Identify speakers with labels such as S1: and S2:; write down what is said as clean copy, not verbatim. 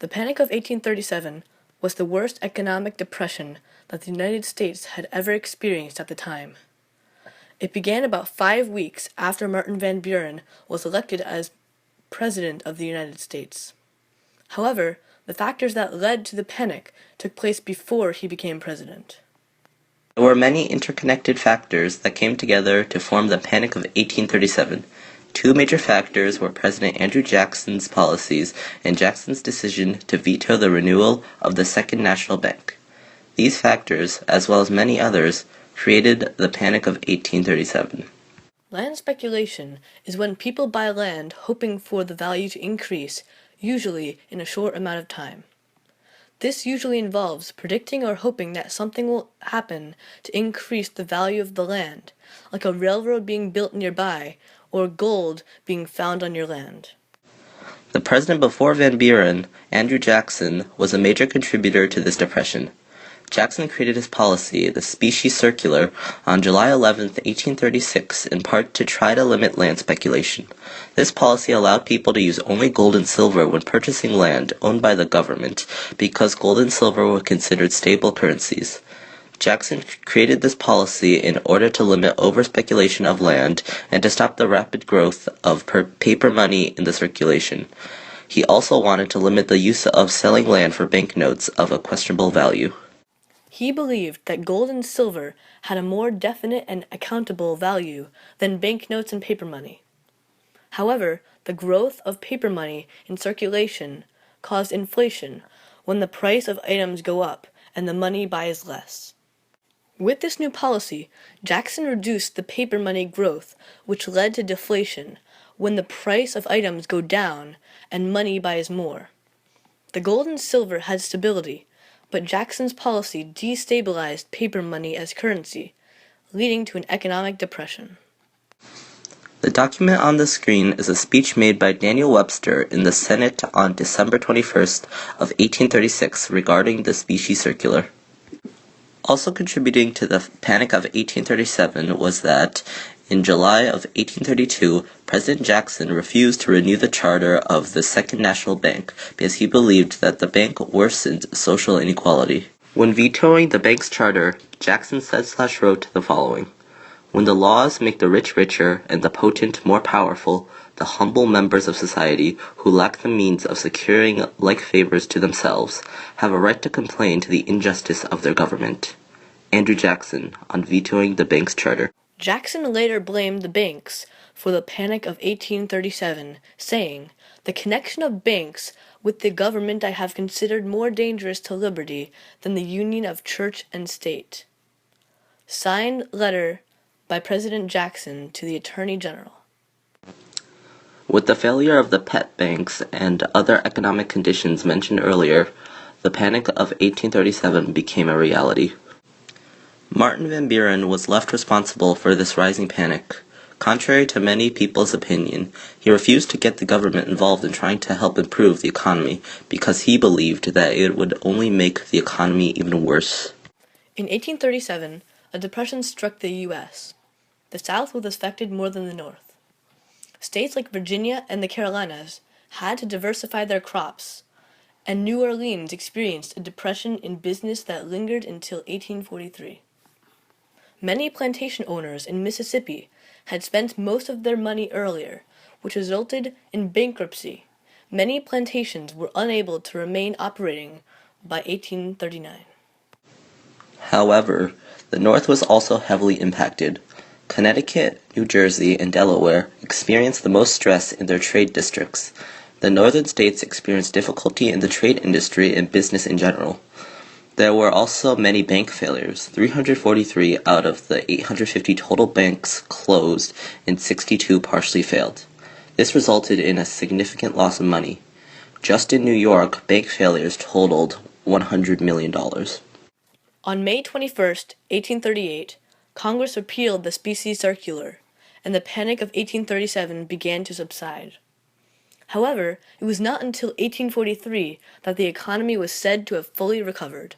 S1: The Panic of 1837 was the worst economic depression that the United States had ever experienced at the time. It began about 5 weeks after Martin Van Buren was elected as President of the United States. However, the factors that led to the panic took place before he became president.
S2: There were many interconnected factors that came together to form the Panic of 1837. Two major factors were President Andrew Jackson's policies and Jackson's decision to veto the renewal of the Second National Bank. These factors, as well as many others, created the Panic of 1837.
S1: Land speculation is when people buy land hoping for the value to increase, usually in a short amount of time. This usually involves predicting or hoping that something will happen to increase the value of the land, like a railroad being built nearby or gold being found on your land.
S2: The president before Van Buren, Andrew Jackson, was a major contributor to this depression. Jackson created his policy, the Specie Circular, on July 11, 1836, in part to try to limit land speculation. This policy allowed people to use only gold and silver when purchasing land owned by the government, because gold and silver were considered stable currencies. Jackson created this policy in order to limit over-speculation of land and to stop the rapid growth of paper money in the circulation. He also wanted to limit the use of selling land for banknotes of a questionable value.
S1: He believed that gold and silver had a more definite and accountable value than banknotes and paper money. However, the growth of paper money in circulation caused inflation when the price of items go up and the money buys less. With this new policy, Jackson reduced the paper money growth, which led to deflation when the price of items go down and money buys more. The gold and silver had stability, but Jackson's policy destabilized paper money as currency, leading to an economic depression.
S2: The document on the screen is a speech made by Daniel Webster in the Senate on December 21st of 1836 regarding the Specie Circular. Also contributing to the Panic of 1837 was that, in July of 1832, President Jackson refused to renew the charter of the Second National Bank because he believed that the bank worsened social inequality. When vetoing the bank's charter, Jackson said/wrote the following: "When the laws make the rich richer and the potent more powerful, the humble members of society, who lack the means of securing like favors to themselves, have a right to complain to the injustice of their government." Andrew Jackson, on vetoing the bank's charter.
S1: Jackson later blamed the banks for the Panic of 1837, saying, "The connection of banks with the government I have considered more dangerous to liberty than the union of church and state." Signed letter by President Jackson to the Attorney General.
S2: With the failure of the pet banks and other economic conditions mentioned earlier, the Panic of 1837 became a reality. Martin Van Buren was left responsible for this rising panic. Contrary to many people's opinion, he refused to get the government involved in trying to help improve the economy because he believed that it would only make the economy even worse.
S1: In 1837, a depression struck the U.S. The South was affected more than the North. States like Virginia and the Carolinas had to diversify their crops, and New Orleans experienced a depression in business that lingered until 1843. Many plantation owners in Mississippi had spent most of their money earlier, which resulted in bankruptcy. Many plantations were unable to remain operating by 1839.
S2: However, the North was also heavily impacted. Connecticut, New Jersey, and Delaware experienced the most stress in their trade districts. The northern states experienced difficulty in the trade industry and business in general. There were also many bank failures. 343 out of the 850 total banks closed and 62 partially failed. This resulted in a significant loss of money. Just in New York, bank failures totaled $100 million.
S1: On May 21, 1838, Congress repealed the Specie Circular, and the Panic of 1837 began to subside. However, it was not until 1843 that the economy was said to have fully recovered.